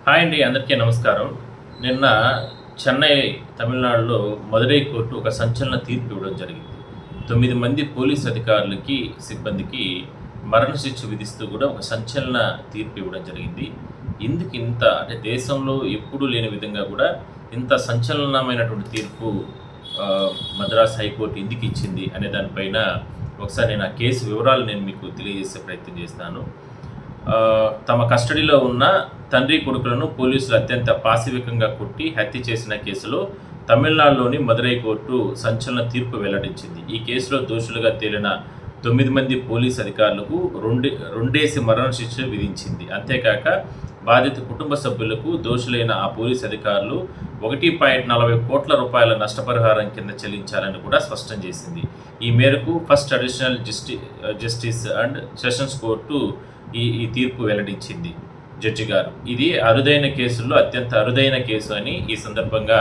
Hi అండి, అందరికీ నమస్కారం. నిన్న చెన్నై, తమిళనాడులో మదురై కోర్టు ఒక సంచలన తీర్పు ఇవ్వడం జరిగింది. 9 మంది పోలీస్ అధికారులకి, సిబ్బందికి మరణశిక్ష విధిస్తూ కూడా ఒక సంచలన తీర్పు ఇవ్వడం జరిగింది. ఇందుకు ఇంత అంటే దేశంలో ఎప్పుడూ లేని విధంగా కూడా ఇంత సంచలనమైనటువంటి తీర్పు మద్రాస్ హైకోర్టు ఎందుకు ఇచ్చింది అనే దానిపైన ఒకసారి నేను ఆ కేసు వివరాలు మీకు తెలియజేసే ప్రయత్నం చేస్తాను. తమ కస్టడీలో ఉన్న తండ్రి కొడుకులను పోలీసులు అత్యంత పాశవికంగా కొట్టి హత్య చేసిన కేసులో తమిళనాడులోని మదురై కోర్టు సంచలన తీర్పు వెల్లడించింది. ఈ కేసులో దోషులుగా తేలిన 9 మంది పోలీస్ అధికారులకు రెండేసి మరణశిక్ష విధించింది. అంతేకాక బాధిత కుటుంబ సభ్యులకు దోషులైన ఆ పోలీస్ అధికారులు 1.40 కోట్ల రూపాయల నష్టపరిహారం కింద చెల్లించాలని కూడా స్పష్టం చేసింది. ఈ మేరకు first additional justice and sessions court ఈ తీర్పు వెల్లడించింది. జడ్జి గారు ఇది అరుదైన కేసుల్లో అత్యంత అరుదైన కేసు అని ఈ సందర్భంగా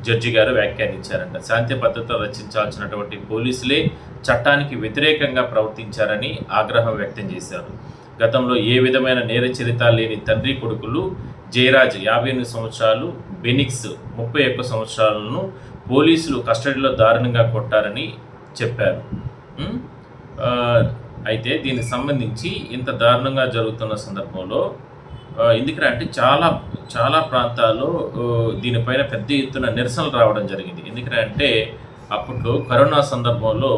జడ్జి గారు వ్యాఖ్యానించారంట. శాంతి భద్రతలు రక్షించాల్సినటువంటి పోలీసులే చట్టానికి వ్యతిరేకంగా ప్రవర్తించారని ఆగ్రహం వ్యక్తం చేశారు. గతంలో ఏ విధమైన నేర చరిత్ర లేని తండ్రి కొడుకులు జయరాజ్ 58 సంవత్సరాలు, బెనిక్స్ 31 సంవత్సరాలను పోలీసులు కస్టడీలో దారుణంగా కొట్టారని చెప్పారు. అయితే దీనికి సంబంధించి ఇంత దారుణంగా జరుగుతున్న సందర్భంలో ఎందుకంటే చాలా ప్రాంతాల్లో దీనిపైన పెద్ద ఎత్తున నిరసనలు రావడం జరిగింది. ఎందుకంటే అప్పట్లో కరోనా సందర్భంలో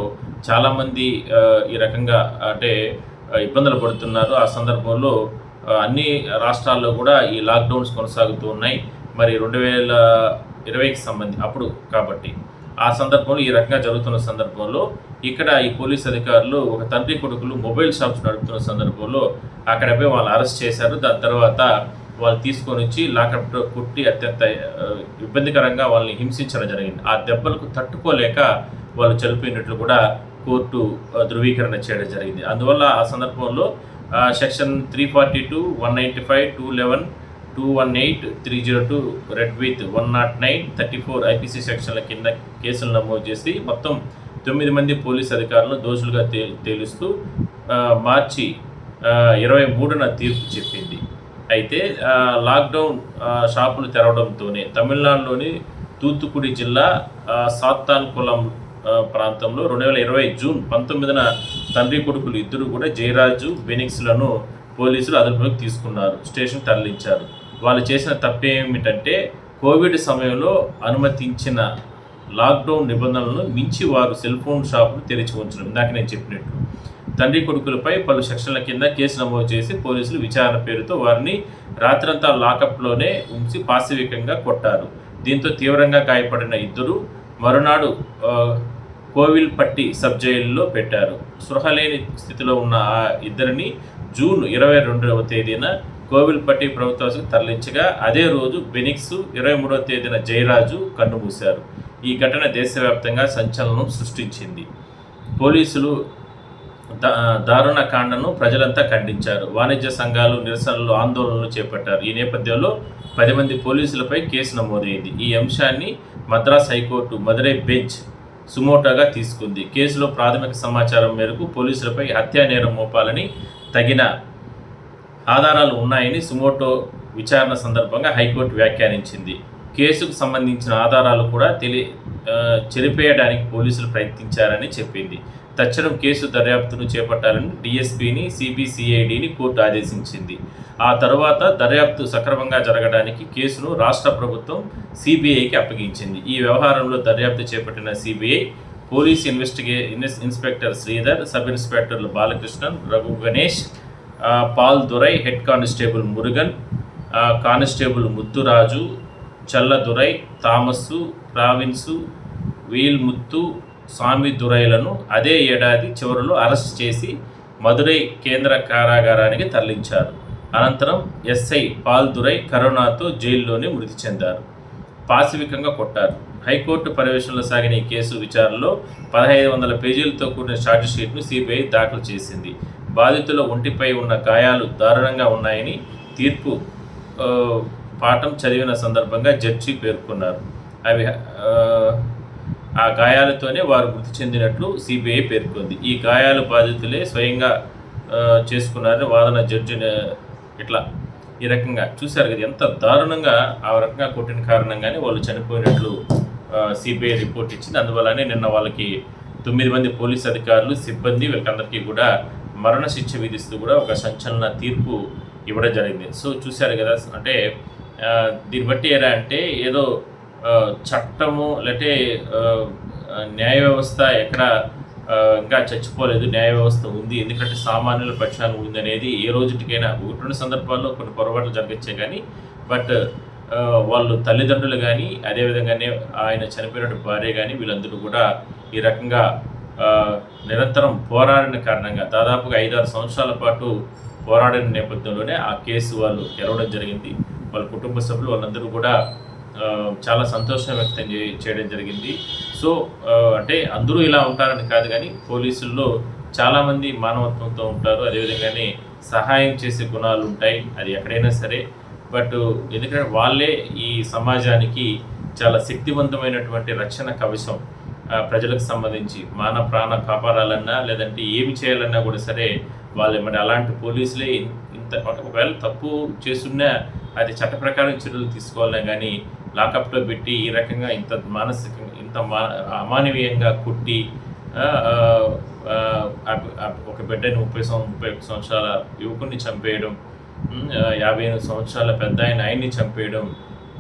చాలామంది ఈ రకంగా అంటే ఇబ్బందులు పడుతున్నారు. ఆ సందర్భంలో అన్ని రాష్ట్రాల్లో కూడా ఈ లాక్డౌన్స్ కొనసాగుతూ ఉన్నాయి. మరి 2020కి సంబంధించి అప్పుడు కాబట్టి ఆ సందర్భంలో ఈ రకంగా జరుగుతున్న సందర్భంలో ఇక్కడ ఈ పోలీస్ అధికారులు ఒక తండ్రి కొడుకులు మొబైల్ షాప్స్ నడుపుతున్న సందర్భంలో అక్కడ పోయి వాళ్ళు అరెస్ట్ చేశారు. దాని తర్వాత వాళ్ళు తీసుకొని వచ్చి లాకప్లో కుట్టి అత్యంత ఇబ్బందికరంగా వాళ్ళని హింసించడం జరిగింది. ఆ దెబ్బలకు తట్టుకోలేక వాళ్ళు చనిపోయినట్లు కూడా కోర్టు ధృవీకరణ చేయడం జరిగింది. అందువల్ల ఆ సందర్భంలో సెక్షన్ 342, 195, 211, 218, 302 రెడ్ విత్ 109, 34 ఐపీసీ సెక్షన్ల కింద కేసులు నమోదు చేసి మొత్తం 9 మంది పోలీస్ అధికారులను దోషులుగా తేలుస్తూ మార్చి 23న తీర్పు చెప్పింది. అయితే లాక్డౌన్ షాపులు తెరవడంతోనే తమిళనాడులోని తూత్తుకుడి జిల్లా సాత్తాన్కులం ప్రాంతంలో 2020 జూన్ 19న తండ్రి కొడుకులు ఇద్దరు కూడా జయరాజు, బెనిక్స్లను పోలీసులు అదుపులోకి తీసుకున్నారు, స్టేషన్ తరలించారు. వాళ్ళు చేసిన తప్పేమిటంటే కోవిడ్ సమయంలో అనుమతించిన లాక్డౌన్ నిబంధనలను మించి వారు సెల్ ఫోన్ షాపులు తెరిచి ఉంచడం. ఇందాక నేను చెప్పినట్టు తండ్రి కొడుకులపై పలు సెక్షన్ల కింద కేసు నమోదు చేసి పోలీసులు విచారణ పేరుతో వారిని రాత్రంతా లాకప్లోనే ఉంచి పాశవికంగా కొట్టారు. దీంతో తీవ్రంగా గాయపడిన ఇద్దరు మరునాడు కోవిల్పట్టి సబ్ జైలులో పెట్టారు. స్పృహలేని స్థితిలో ఉన్న ఆ ఇద్దరిని జూన్ 22వ తేదీన కోవిల్పట్టి ప్రభుత్వానికి తరలించగా అదే రోజు బెనిక్స్ 23వ తేదీన జయరాజు కన్నుమూశారు. ఈ ఘటన దేశవ్యాప్తంగా సంచలనం సృష్టించింది. పోలీసులు దారుణ కాండను ప్రజలంతా ఖండించారు. వాణిజ్య సంఘాలు నిరసనలు, ఆందోళనలు చేపట్టారు. ఈ నేపథ్యంలో 10 మంది పోలీసులపై కేసు నమోదైంది. ఈ అంశాన్ని మద్రాస్ హైకోర్టు మదురై బెంచ్ సుమోటోగా తీసుకుంది. కేసులో ప్రాథమిక సమాచారం మేరకు పోలీసులపై హత్యా నేరం మోపాలని తగిన ఆధారాలు ఉన్నాయని సుమోటో విచారణ సందర్భంగా హైకోర్టు వ్యాఖ్యానించింది. కేసుకు సంబంధించిన ఆధారాలు కూడా చెరిపేయడానికి పోలీసులు ప్రయత్నించారని చెప్పింది. తక్షణం కేసు దర్యాప్తును చేపట్టాలని డిఎస్పీని, సిబిసిఐడిని కోర్టు ఆదేశించింది. ఆ తర్వాత దర్యాప్తు సక్రమంగా జరగడానికి కేసును రాష్ట్ర ప్రభుత్వం సిబిఐకి అప్పగించింది. ఈ వ్యవహారంలో దర్యాప్తు చేపట్టిన CBI police inspector Sridhar, sub ఇన్స్పెక్టర్లు Balakrishnan, Raghu Ganesh, Paul Durai, head constable Murugan, constable Muthuraju, Chelladurai, Thomas, ప్రావిన్సు, వీల్ముత్తు, స్వామి దురైలను అదే ఏడాది చివరిలో అరెస్ట్ చేసి మదురై కేంద్ర కారాగారానికి తరలించారు. అనంతరం ఎస్ఐ పాల్ దురై కరోనాతో జైల్లోనే మృతి చెందారు. పాశవికంగా కొట్టారు. హైకోర్టు పర్యవేక్షణలో సాగిన ఈ కేసు విచారణలో 1500 పేజీలతో కూడిన ఛార్జిషీట్ను సిబిఐ దాఖలు చేసింది. బాధితుల ఒంటిపై ఉన్న గాయాలు దారుణంగా ఉన్నాయని తీర్పు పాఠం చదివిన సందర్భంగా జడ్జి పేర్కొన్నారు. ఆ గాయాలతోనే వారు మృతి చెందినట్లు సిబిఐ పేర్కొంది. ఈ గాయాలు బాధితులే స్వయంగా చేసుకున్నారని వాదన జడ్జి ఇట్లా ఈ రకంగా చూశారు కదా ఎంత దారుణంగా ఆ రకంగా కొట్టిన కారణంగానే వాళ్ళు చనిపోయినట్లు సిబిఐ రిపోర్ట్ ఇచ్చింది. అందువల్లనే నిన్న వాళ్ళకి 9 మంది పోలీస్ అధికారులు, సిబ్బంది వీళ్ళకందరికీ కూడా మరణశిక్ష విధిస్తూ కూడా ఒక సంచలన తీర్పు ఇవ్వడం జరిగింది. సో చూశారు కదా, అంటే దీన్ని బట్టి ఎలా అంటే ఏదో చట్టము లేకపోతే న్యాయ వ్యవస్థ ఎక్కడ ఇంకా చచ్చిపోలేదు, న్యాయ వ్యవస్థ ఉంది, ఎందుకంటే సామాన్యుల పక్షాన ఉంది అనేది ఏ రోజుటికైనా 1-2 సందర్భాల్లో కొన్ని పొరపాట్లు జరగచ్చే కానీ బట్ వాళ్ళు తల్లిదండ్రులు కానీ అదేవిధంగానే ఆయన చనిపోయిన భార్య కానీ వీళ్ళందరూ కూడా ఈ రకంగా నిరంతరం పోరాడిన కారణంగా దాదాపుగా 5-6 సంవత్సరాల పాటు పోరాడిన నేపథ్యంలోనే ఆ కేసు వాళ్ళు గెలవడం జరిగింది. వాళ్ళ కుటుంబ సభ్యులు వాళ్ళందరూ కూడా చాలా సంతోషం వ్యక్తం చేయడం జరిగింది. సో అంటే అందరూ ఇలా ఉంటారని కాదు కానీ పోలీసుల్లో చాలామంది మానవత్వంతో ఉంటారు, అదేవిధంగానే సహాయం చేసే గుణాలు ఉంటాయి, అది ఎక్కడైనా సరే. బట్ ఎందుకంటే వాళ్ళే ఈ సమాజానికి చాలా శక్తివంతమైనటువంటి రక్షణ కవచం. ప్రజలకు సంబంధించి ప్రాణ కాపాడాలన్నా లేదంటే ఏమి చేయాలన్నా కూడా సరే వాళ్ళే. మరి అలాంటి పోలీసులే ఇంత ఒకవేళ తప్పు చేస్తున్నా అది చట్ట ప్రకారం చర్యలు తీసుకోవాలన్నా కానీ లాకప్లో పెట్టి ఈ రకంగా ఇంత మానసికంగా ఇంత అమానవీయంగా కుట్టి ఒక బిడ్డని 31 సంవత్సరాల యువకుడిని చంపేయడం, 58 సంవత్సరాల పెద్ద ఆయన్ని చంపేయడం,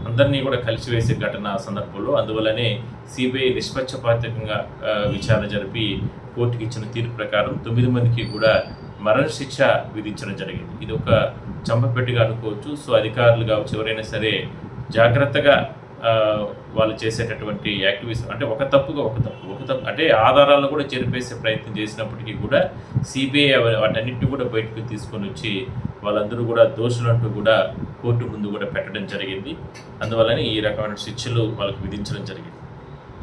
అందరినీ కూడా కలిసివేసే ఘటన ఆ సందర్భంలో. అందువల్లనే సిబిఐ నిష్పక్షపాతంగా విచారణ జరిపి కోర్టుకి ఇచ్చిన తీర్పు ప్రకారం 9 మందికి కూడా మరణశిక్ష విధించడం జరిగింది. ఇది ఒక చంపపెట్టుగా అనుకోవచ్చు. సో అధికారులు కావచ్చు ఎవరైనా సరే జాగ్రత్తగా వాళ్ళు చేసేటటువంటి యాక్టివిటీస్ అంటే ఒక తప్పు అంటే ఆధారాలను కూడా చెరిపేసే ప్రయత్నం చేసినప్పటికీ కూడా సిబిఐ వాటన్నిటిని కూడా బయటకు తీసుకొని వచ్చి వాళ్ళందరూ కూడా దోషులంటూ కూడా కోర్టు ముందు కూడా పెట్టడం జరిగింది. అందువల్లనే ఈ రకమైన శిక్షలు వాళ్ళకు విధించడం జరిగింది.